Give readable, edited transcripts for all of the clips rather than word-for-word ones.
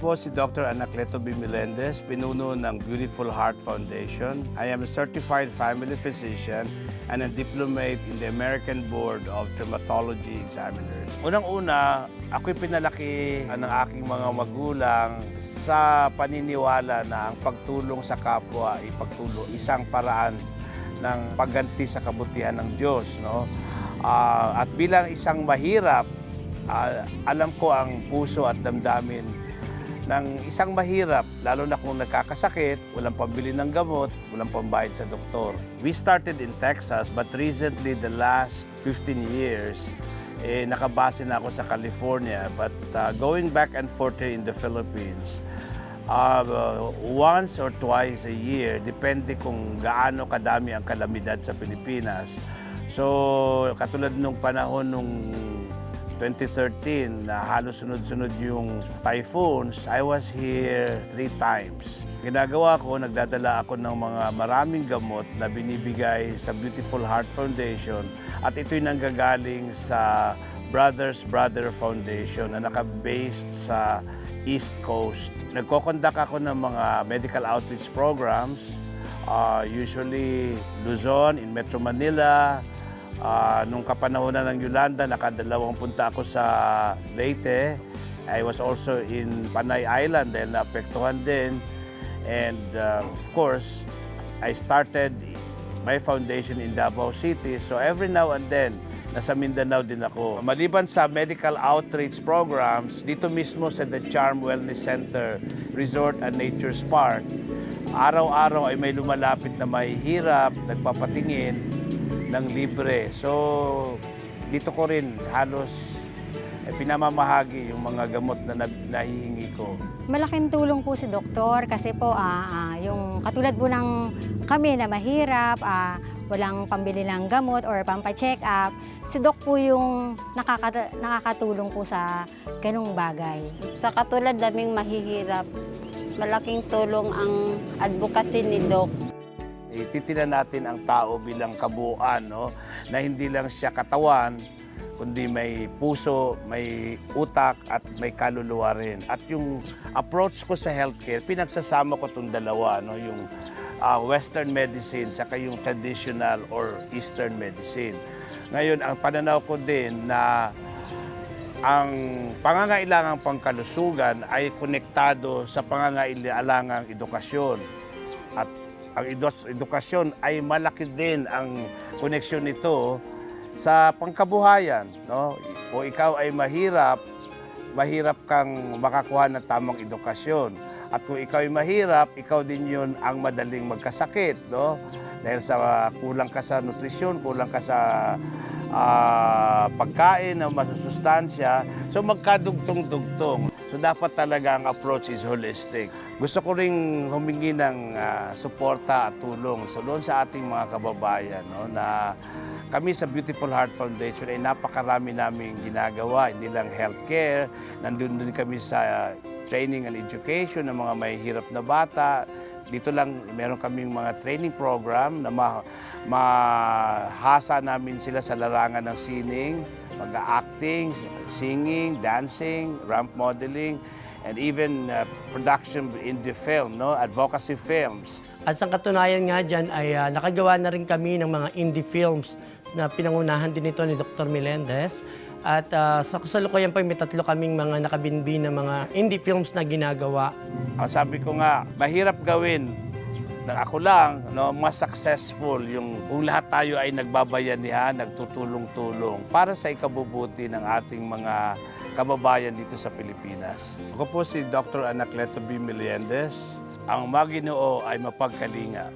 po si Dr. Anacleto Millendez, pinuno ng Beautiful Heart Foundation. I am a certified family physician and a diplomate in the American Board of Traumatology Examiners. Unang-una, ako'y pinalaki ng aking mga magulang sa paniniwala na ang pagtulong sa kapwa ay isang paraan ng pagganti sa kabutihan ng Diyos. No? At bilang isang mahirap, alam ko ang puso at damdamin ng isang mahirap, lalo na kung nagkakasakit, walang pambili ng gamot, walang pambayad sa doktor. We started in Texas, but recently, the last 15 years, nakabase na ako sa California. But going back and forth here in the Philippines, once or twice a year, depende kung gaano kadami ang kalamidad sa Pilipinas. So, katulad nung panahon nung 2013 na halos sunod-sunod yung typhoons, I was here 3 times. Ginagawa ko, nagdadala ako ng mga maraming gamot na binibigay sa Beautiful Heart Foundation at ito'y nanggagaling sa Brothers Brother Foundation na naka-based sa East Coast. Nagko-conduct ako ng mga medical outreach programs, usually Luzon, in Metro Manila. Nung kapanahonan ng Yolanda, nakadalawang punta ako sa Leyte. I was also in Panay Island dahil naapektuhan din. And of course, I started my foundation in Davao City. So every now and then, nasa Mindanao din ako. Maliban sa medical outreach programs, dito mismo sa The Charm Wellness Center, Resort and Nature's Park, araw-araw ay may lumalapit na mahihirap, nagpapatingin ng libre. So, dito ko rin halos pinamamahagi yung mga gamot na nahihingi ko. Malaking tulong po si Doktor kasi po yung katulad po ng kami na mahirap, walang pambili ng gamot or pampacheck up, si Doc po yung nakakatulong po sa ganung bagay. Sa katulad naming mahihirap, malaking tulong ang advocacy ni Doc. Titinan natin ang tao bilang kabuuan, no? Na hindi lang siya katawan, kundi may puso, may utak at may kaluluwa rin. At yung approach ko sa healthcare, pinagsasama ko itong dalawa, no? Yung Western medicine saka yung traditional or Eastern medicine. Ngayon, ang pananaw ko din na ang pangangailangang pangkalusugan ay konektado sa pangangailangang edukasyon. At ang edukasyon ay malaki din ang koneksyon nito sa pangkabuhayan. No? Kung ikaw ay mahirap kang makakuha ng tamang edukasyon. At kung ikaw ay mahirap, ikaw din yun ang madaling magkasakit. No? Dahil sa kulang ka sa nutrisyon, kulang ka sa pagkain na masusustansya, so magkadugtong-dugtong. So dapat talaga ang approach is holistic. Gusto ko ring humingi ng suporta at tulong doon sa ating mga kababayan, no, na kami sa Beautiful Heart Foundation ay napakarami naming ginagawa, hindi lang healthcare, nandun din kami sa training and education ng mga mahihirap na bata. Dito lang meron kaming mga training program na mahasa namin sila sa larangan ng sining, mag-acting, singing, dancing, ramp modeling, and even production in the film, no? Advocacy films. At sa katunayan nga dyan ay nakagawa na rin kami ng mga indie films na pinangunahan din ito ni Dr. Millendez. At sa kasalukuyan pa may 3 kaming mga nakabinbin na mga indie films na ginagawa. Sabi ko nga, mahirap gawin na ako lang, no, mas successful yung kung lahat tayo ay nagbabayanihan, nagtutulong-tulong para sa ikabubuti ng ating mga kababayan dito sa Pilipinas. Ako po si Dr. Anacleto Millendez. Ang Maginoo ay mapagkalinga.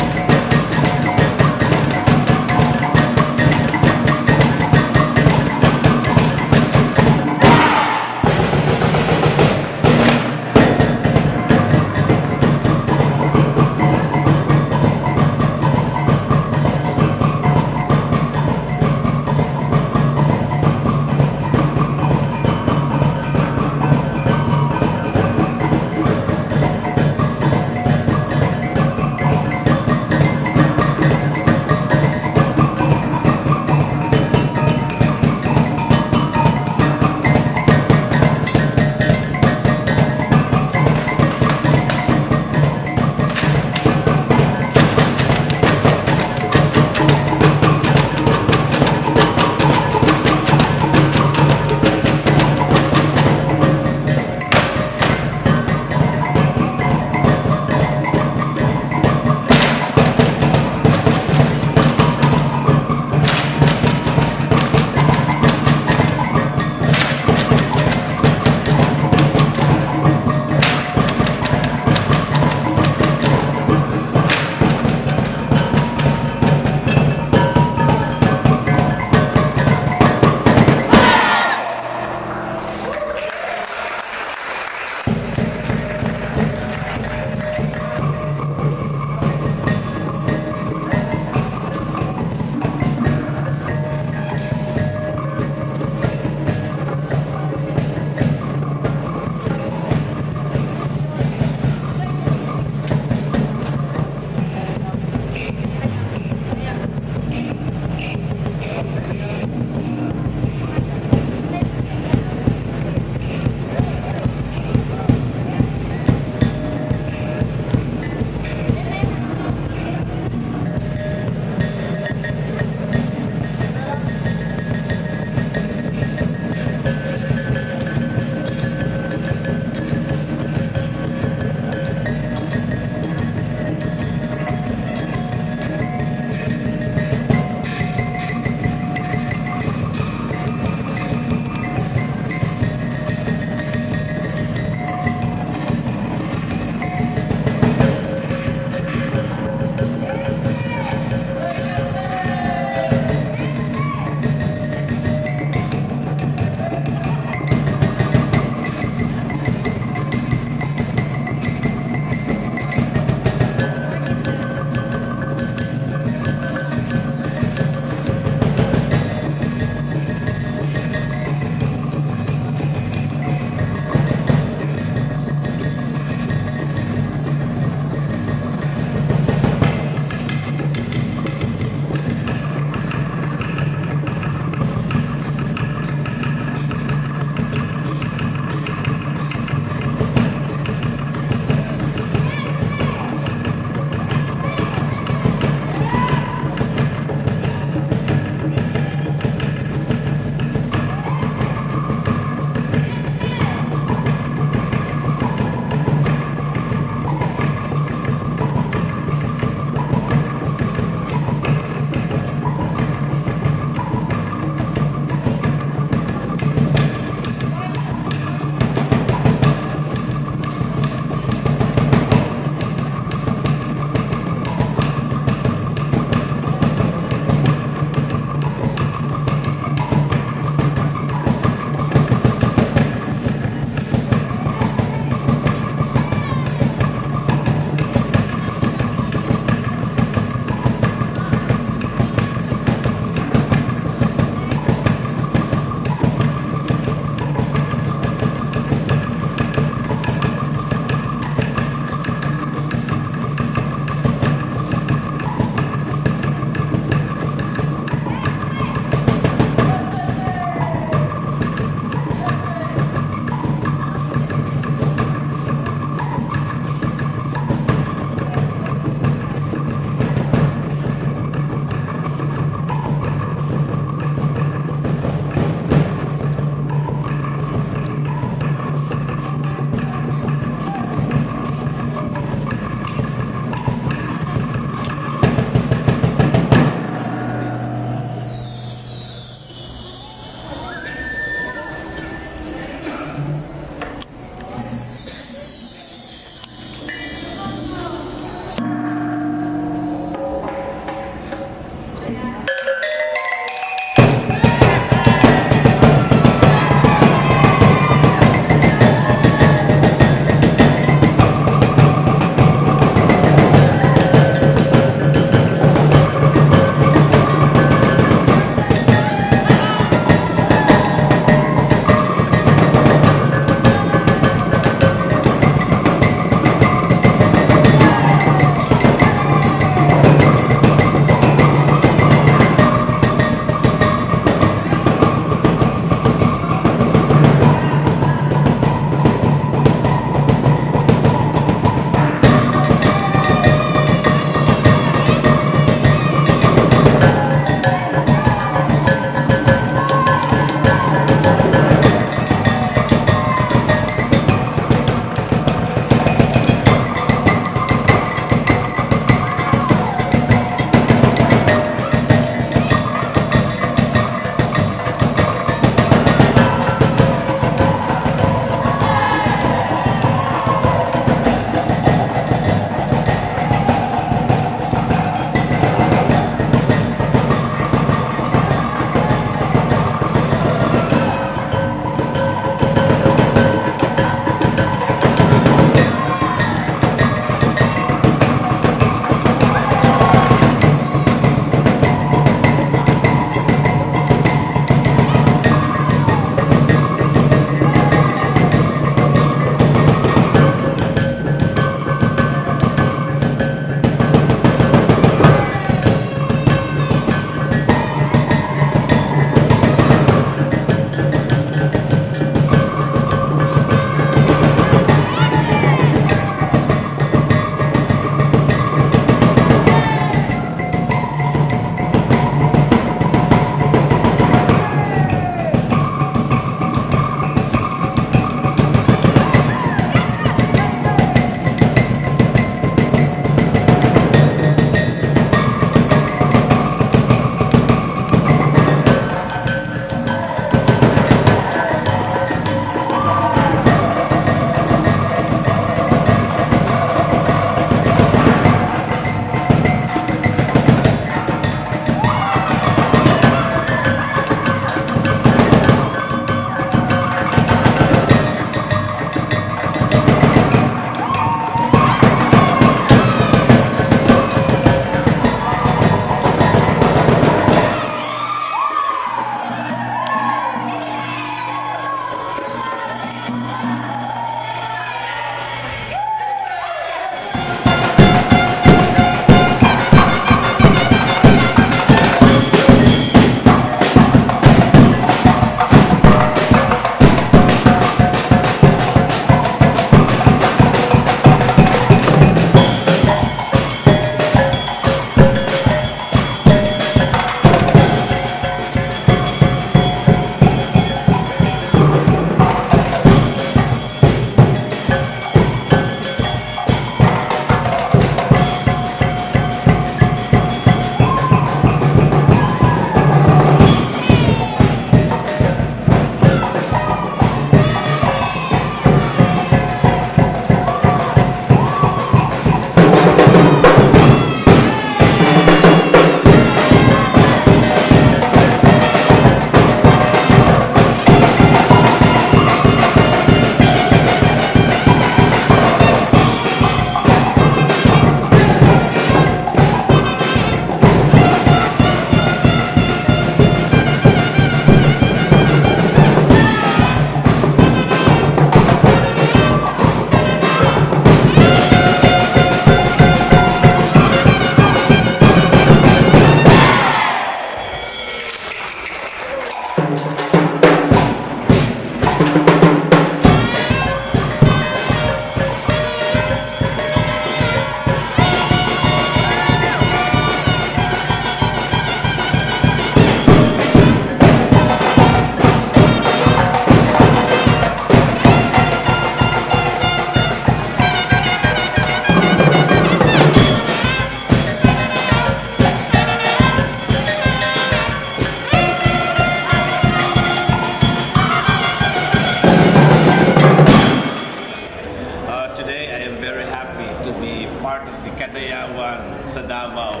one sa Davao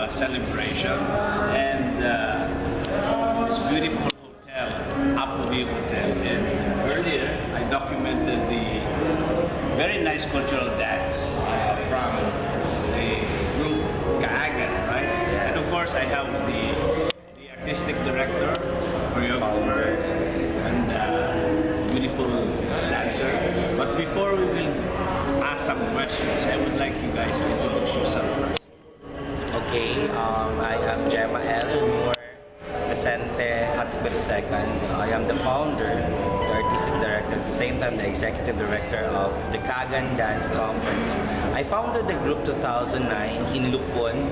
celebration. And this beautiful hotel, Apuvi Hotel. And earlier, I documented the very nice cultural dance from the group Kagaan, right? And of course, I have the artistic director, choreographer, and beautiful dancer. But before we will ask some questions, I would like you guys to introduce yourself first. Okay, I am Jemael, Manuel-Vicente, Jatico II. I am the founder, the artistic director, at the same time the executive director of the Kagaan Dance Company. I founded the group 2009 in Lupon.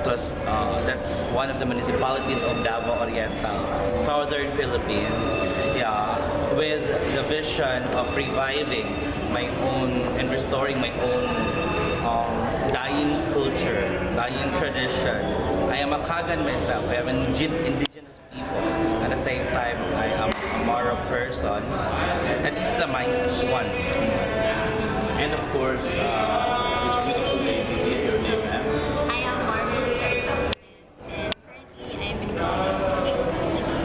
That's one of the municipalities of Davao Oriental, Southern Philippines. Yeah, with the vision of reviving my own and restoring my own dying culture, dying tradition. I am a Kagaan myself. I am an indigenous people. At the same time, I am a Moro person, an Islamized one. And of course, this beautiful lady here, your name, ma'am? I am Manuel-Vicente, and currently I am in college.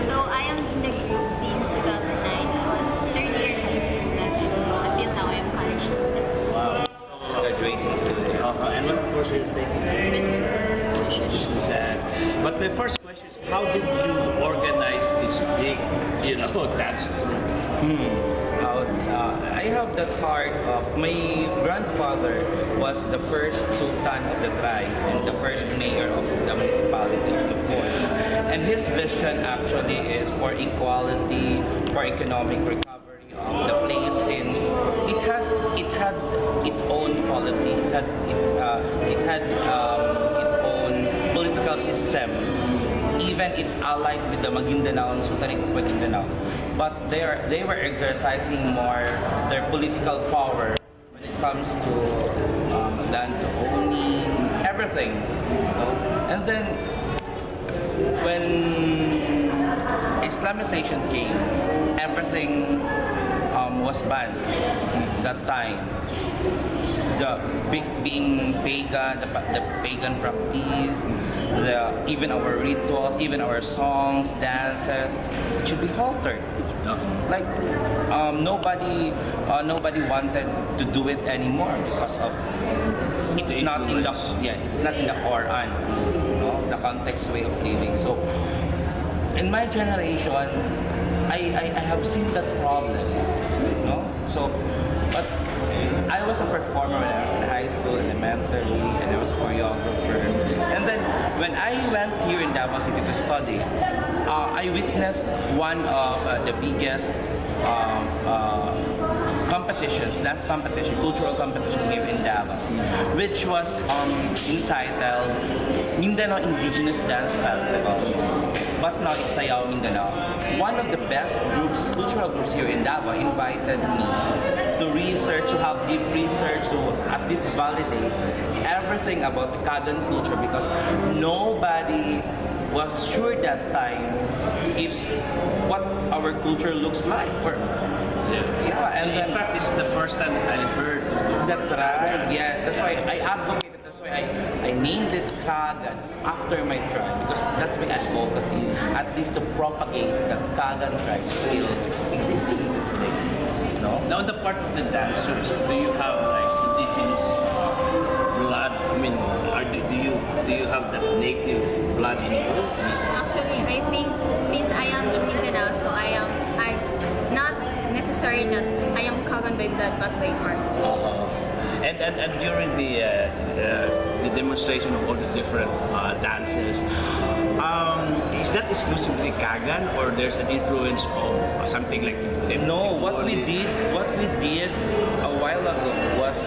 So I am in the group since 2009. I was third year high school level, so until now I am college student. Wow. Graduating student. And what course are you taking? Business administration. Business. But my first question is, how did you organize this big, dance troupe? I have that heart of my grandfather was the first sultan of the tribe and the first mayor of the municipality of Lupon. And his vision actually is for equality, for economic recovery of the place, since it had its own politics, it had its own political system. Even it's allied with the Maguindanao and Sultanate of Maguindanao. But they were exercising more their political power when it comes to land owning, everything. And then when Islamization came, everything was banned that time. Being pagan, the pagan practice, even our rituals, even our songs, dances, it should be halted. Like nobody wanted to do it anymore because of it's not in the Quran, the context way of living. So in my generation, I have seen that problem, So, but I was a performer when I was in high school, elementary, and I was a choreographer. And then when I went here in Davao City to study, I witnessed one of the biggest competitions, dance competition, cultural competition here in Davao, which was entitled Mindanao Indigenous Dance Festival. But now it's Sayaw Mindanao. One of the best groups, cultural groups here in Davao, invited me to research, to have deep research, to at least validate everything about the Kagaan culture, because nobody was sure that time if what our culture looks like. And in fact, this is the first time I heard that tribe. Yes, that's why I advocated. That's why I named it Kagaan after my tribe, because that's my advocacy, at least to propagate that Kagaan tribe still existing in these days. Now, on the part of the dancers, do you have like indigenous blood? I mean, do you have that native blood in you? Actually, I think since I am in Mindanao, so I'm not necessarily that I am Kagaan by blood, but by heart. And during the demonstration of all the different dances, is that exclusively Kagaan, or there's an influence of something like No, what we did a while ago was,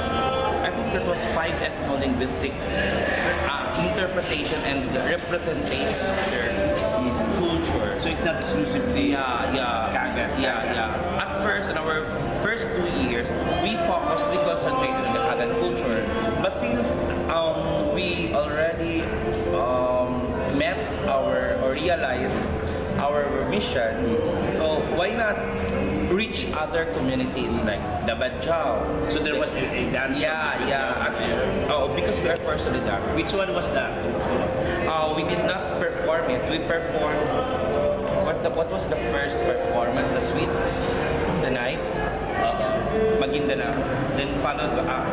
I think that was 5 ethno-linguistic interpretation and representation of their culture. So it's not exclusively Kagaan. At first, in our first 2 years, we concentrated on the Kagaan culture. But since we already met or realized our mission. So why not reach other communities like the Badjao? So there was a dance. Oh, because we are for solidarity. Which one was that? We did not perform it. We performed. What was the first performance? The suite, the night, Maguindanao. Then followed by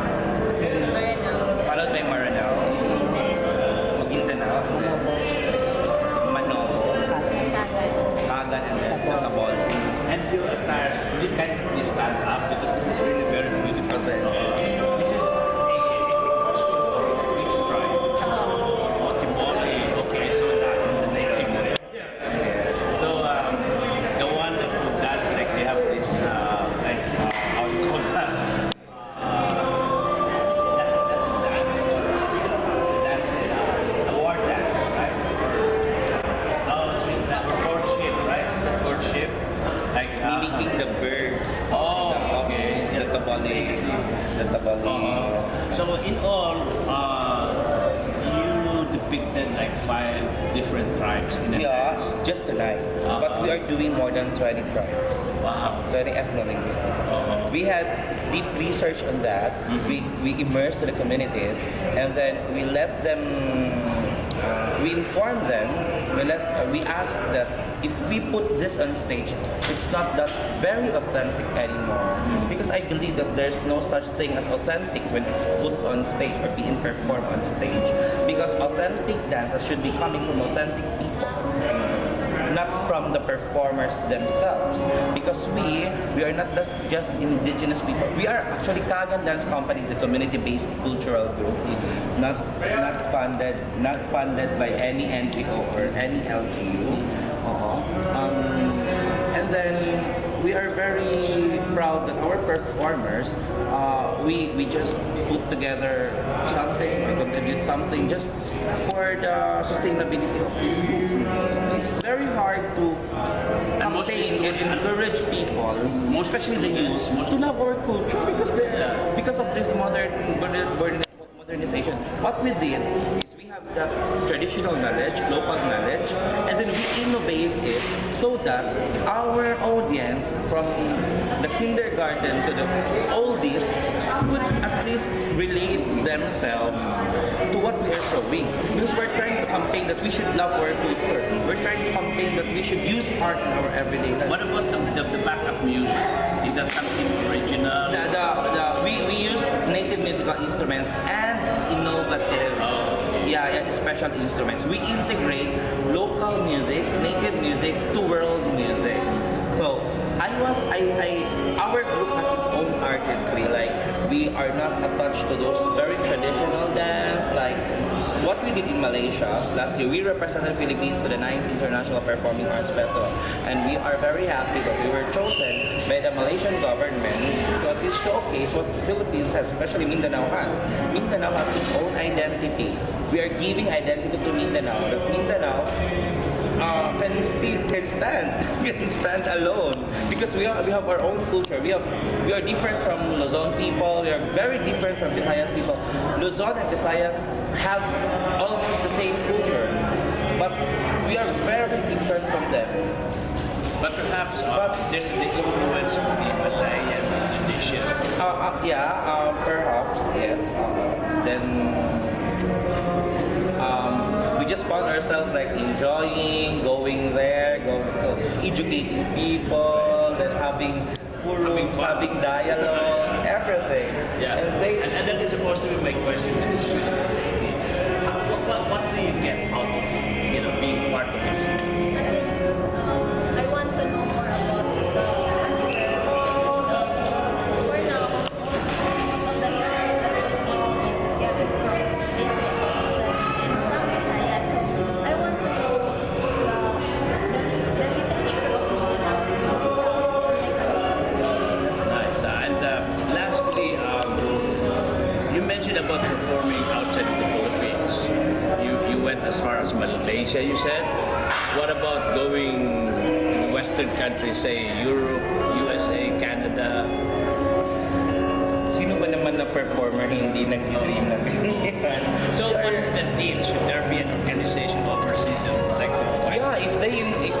Maranao, Maguindanao, Manobo, Kagaan, and then Tabol. And you attire, you can't really stand up because it's really very beautiful. This is a costume of which tribe? Otiboli. Okay, I saw that in the next segment. So the one that who does like they have this how you call that? Award dance, right? Oh, so that courtship, right? Courtship, like Mimicking the birds. Oh, okay. The tabali. The tabali. So in all, you depicted like 5 different tribes in a Yeah, dance. just tonight. But we are doing more than 20 tribes. Wow. 20 ethno-linguistics. We had deep research on that. We immersed the communities, and then we let them, we inform them, we ask that if we put this on stage, it's not that very authentic anymore. Because I believe that there's no such thing as authentic when it's put on stage or being performed on stage. Because authentic dances should be coming from authentic people, not from the performers themselves. Because we are not just indigenous people. We are actually Kagaan Dance Company is a community-based cultural group, not funded by any NGO or any LGU. And then we are very proud that our performers, we just put together something or contribute something just for the sustainability of this group. It's very hard to campaign and encourage people, especially the youth, to love our culture because of this modernization. What we did is we have the traditional knowledge, local knowledge, and then we innovate it so that our audience from the kindergarten to the oldies would at least relate themselves to what we are showing. Because we're trying to campaign that we should love our culture. We're trying to campaign that we should use art in our everyday life. What about the backup music? Is that something original? We use native musical instruments and innovative, special instruments. We integrate local music, native music to world music. So our group has its own artistry. Like we are not attached to those very traditional dance like what we did in Malaysia last year. We represented Philippines to the 9th International Performing Arts Festival, and we are very happy that we were chosen by the Malaysian government to at least showcase what Philippines has, especially Mindanao has. Mindanao has its own identity. We are giving identity to Mindanao. That Mindanao can stand alone because we have our own culture. We are different from Luzon people. We are very different from Visayas people. Luzon and Visayas have almost the same culture, but we are very different from them. But perhaps there's the influence of the Malayan tradition. Perhaps yes. We just found ourselves like enjoying going there, educating people, then having forums, having dialogues, everything. Yeah, and that is supposed to be my question in this video. What do you get out of being part of this? Kasi I want to know more about the for now, most of the history of the Philippines is gathered from Israel and from Visayas. So I want to know the literature of Mindanao. That's nice. And lastly, you mentioned about performing outside of the Philippines. You went as far as Malaysia, you said. What about going to Western countries, say Europe, USA, Canada? Sino ba naman na performer hindi nag-dream na ganyan? So what is the deal? Should there be an organization overseas that would like to provide? Yeah, if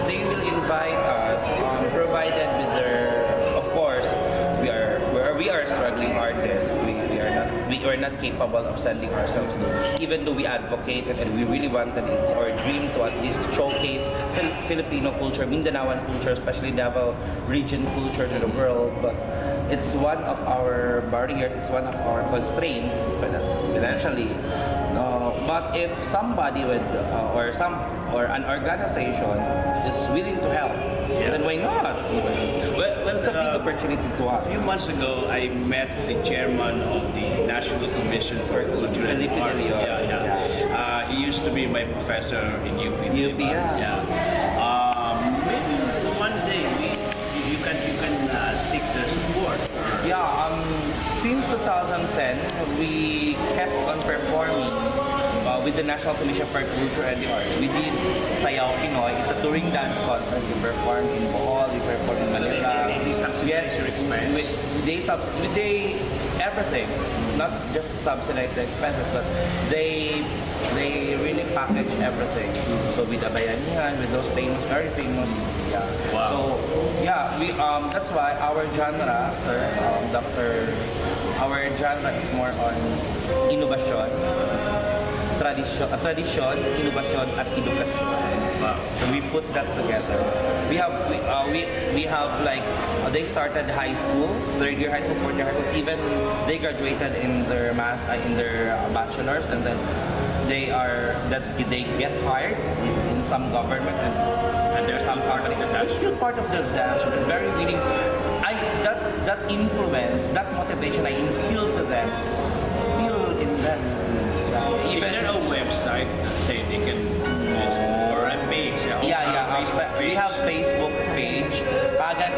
they will are capable of sending ourselves to. Even though we advocated and we really wanted, it's our dream to at least showcase Filipino culture, Mindanaoan culture, especially Davao region culture to the world. But it's one of our barriers, it's one of our constraints financially. But if somebody or an organization is willing to help, then why not? Well, it's a big opportunity to us. A few months ago, I met the chairman of the National Commission for Culture and Felipe Arts. De Leon. He used to be my professor in UP. UP, yeah. Maybe one day you can seek the support. Yeah, since 2010, we kept on performing with the National Commission for Culture and the Arts. We did Sayaw Pinoy. It's a touring dance concert. We performed in Bohol, we performed in Manila. They subsidize your expense? They everything. Not just subsidize the expenses, but they really package everything. So with the Bayanihan, with those famous, very famous. Yeah. Wow. So yeah, we that's why our genre, sir, our genre is more on innovation. Tradisyon, innovation, at edukasyon. Wow. So we put that together. We have like they started high school, third year high school, fourth year high school. Even they graduated in their bachelors, and then they get hired in some government, and there's some part of the dance. Still part of the dance. Very willing. That influence, that motivation I instilled to them, still in them. Is there a website that say they can or a page? Facebook page. We have Facebook page.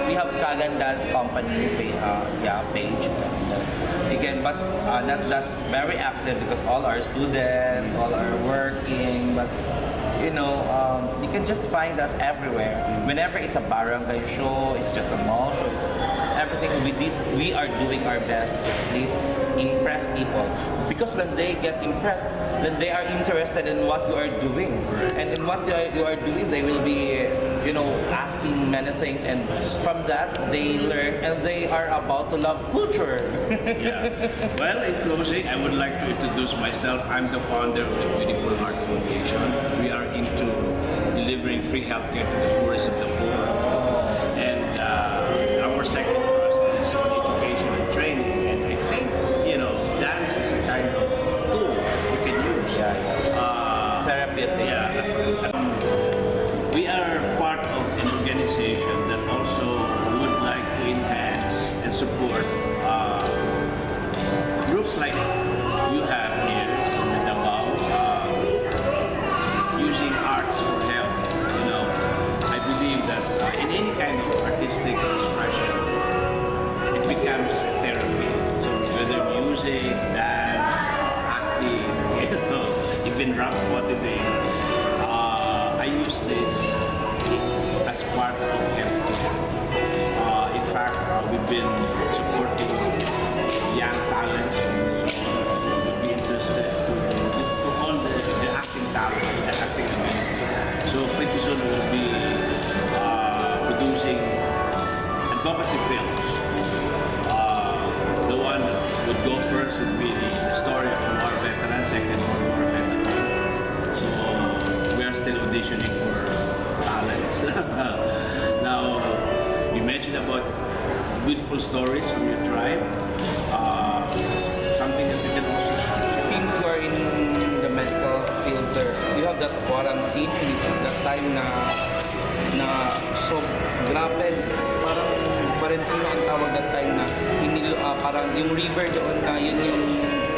We have Kagaan Dance Company page. Again, but not that very active because all our students, all are working. But you can just find us everywhere. Whenever it's a barangay show, it's just a mall show. Everything we are doing our best to at least impress people. Because when they get impressed, then they are interested in what you are doing. And in what you are doing, they will be, asking many things. And from that, they learn and they are about to love culture. Well, in closing, I would like to introduce myself. I'm the founder of the Beautiful Heart Foundation. We are into delivering free healthcare to the poorest of the poor. And our second thrust is on education and training. And I think, dance is a kind of tool you can use. Therapeutic. We are part of an organization that also would like to enhance and support groups like you have here in Davao, using arts for health. I believe that in any kind of artistic expression, it becomes therapy. So whether music, dance, acting, even rap modeling, I use this as part of healthcare. In fact, we've been supporting young talents who would be interested to all the acting talents, the acting ability. So pretty soon we'll be producing advocacy films. The one that would go first would be the story of our veteran, second World War veteran. So we are still auditioning for talents. Now, you mentioned about beautiful stories from your tribe. Something that we can also Since you are in the medical field, sir, we have that quarantine, that time na so grabe, parang quarantine ang tawag that time na parang yung river doon na yun yung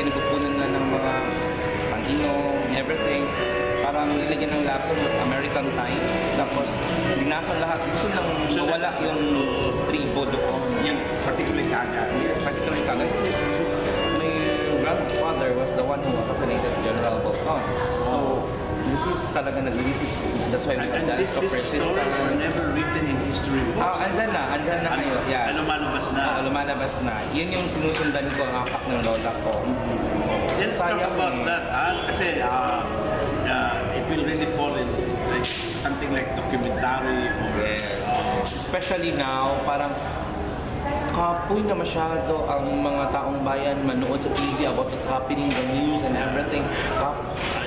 pinagpupunan na ng mga pang-inom, everything. Parang nilagyan ng laso with American time. Tapos, linasan lahat. Gusto nang mawala yung tribo doon. Yung particularly Kagaan. Particularly Kagaan. Kasi my grandfather was the one who assassinated General Bolton. So, this is talaga that's why we And dance of these stories were resistance. never written in history books. Andyan na kayo. Yeah. Lumalabas na. Lumalabas na. Yun yung sinusundan ko ang apak ng lola ko. Let's talk about that. Kasi it will really fall in like something like documentary or Yes. Especially now, parang kapoy na masyado ang mga taong bayan manood sa TV about what's happening, the news and everything.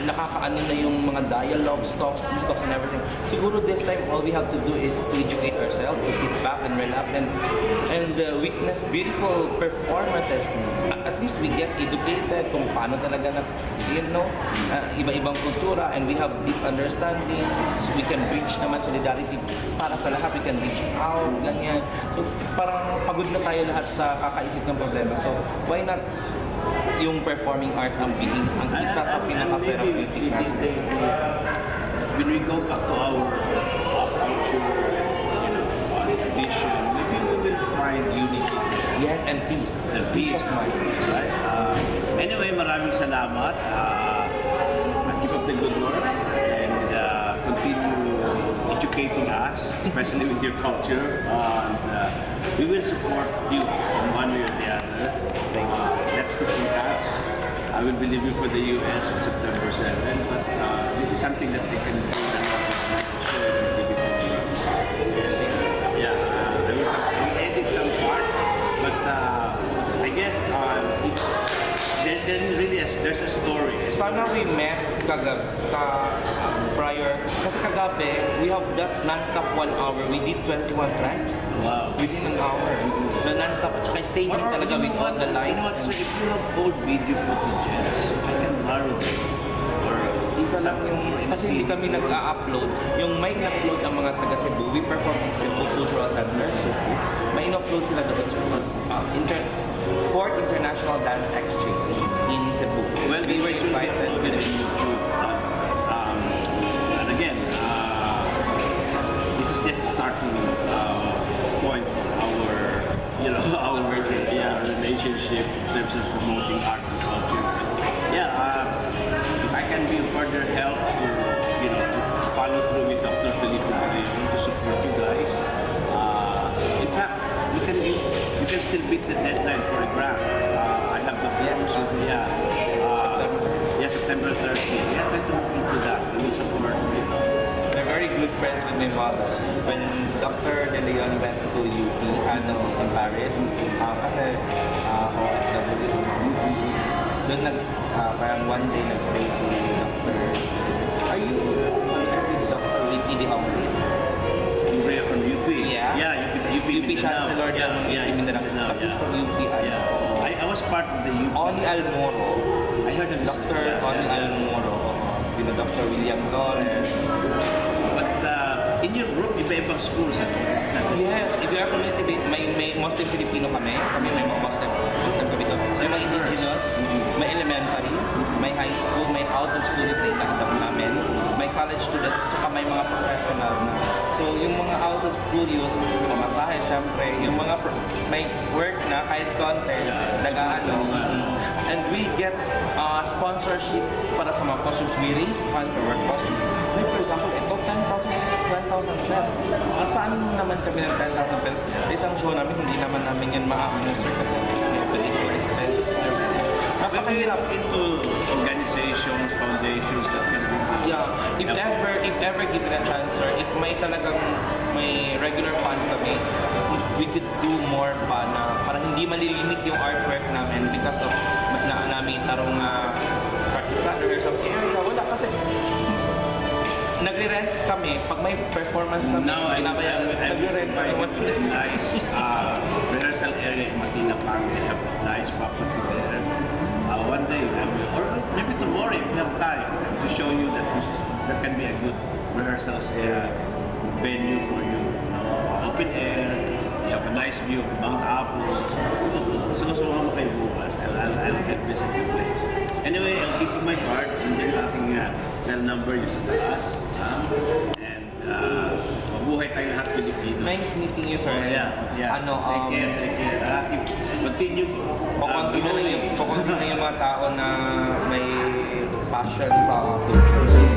Nakakaano na yung mga dialogues, talks, peace talks and everything. Siguro this time, all we have to do is to educate ourselves, to sit back and relax and witness beautiful performances. At least we get educated kung paano talaga na, iba-ibang kultura, and we have deep understanding. So we can reach naman solidarity para sa lahat. We can reach out, ganyan. So parang pagod na tayo lahat sa kakaisip ng problema. So why not yung performing arts ang being ang isa sa pinaka-therapeutic natin? When we go back to our culture, tradition, maybe we will find unity. Yes, and peace. And Peace of mind. Right? Anyway, maraming salamat. Keep up the good work and continue educating us, especially with your culture. We will support you in one way or the other. Let's keep in touch. I will be leaving for the US on September 7, but this is something that they can do. Yeah, we edit some parts, but I guess there's a story. Sana we met prior. Kasi kagabi, we have that non-stop 1 hour. We did 21 tribes. Wow. Within an hour. The non-stop. At saka staging talaga with all the lights. So if you have old video footages, I can borrow them. Or Isa lang yung, kasi hindi kami nag-a-upload. Yung may in-upload ang mga taga Cebu, we perform in Cebu Cultural Center, Cebu. May in-upload sila doon sa 4th International Dance Exchange in Cebu. well, We were should invited upload with it on YouTube. And again, this is just a starting point for our, our relationship in terms of promoting arts and culture. If I can be of further help to follow through with Dr. Felipe to support you guys. In fact, you can still beat the deadline for a grant. I have the forms. September 30th. Yeah, try to look into that. We will support you. They're very good friends with my mother. When Dr. De Leon went to UP, in Paris, kasi OFW, doon parang one day nag-stay si Dr. Are you Dr. VP de Hongri? From UP. Yeah. UP Chancellor ng Mindanao. But he's from UP. I was part of the UP. Oni Almoro. I heard of Dr. Oni Almoro. Sino Dr. William Torres. But in your group, iba-ibang schools. Yes, if you are community, may Muslim Filipino kami may mga Muslim kami doon. So may indigenous, may elementary, may high school, may out of school na itakdam namin, may college students, tsaka may mga professional na. So yung mga out of school youth, pamasahe syempre, yung mga may work na kahit konti, nag-ano. And we get sponsorship para sa mga costumes. We raise funds for work costumes. Like for example, ito 10,000 sir. Saan naman kami ng 10,000 pesos? Sa isang show namin, hindi naman namin yan ma-ano sir kasi operation expenses. Napakahirap into organizations, foundations that can do that. Yeah, if ever given a chance sir, if may talagang may regular fund kami, we could do more pa na para hindi malilimit yung artwork namin because of namin tarong partisan rehearsal area. Wala kasi nagre-rent kami pag may performance kami. Now I nagre-rent kami. went to the nice rehearsal area in Matina Park. They have a nice property there. One day, or maybe tomorrow if you have time, to show you that that can be a good rehearsals area, venue for you. Open air, you have a nice view of Mount Apo. Sumasama mo kayo bukas. I'll get visit the place. Anyway, I'll give you my card and then aking cell number yung sa taas. And mabuhay tayo lahat Pilipino. Nice meeting you sir. Yeah. Take care. Continue. Kukunti na yung mga tao na may passion sa culture.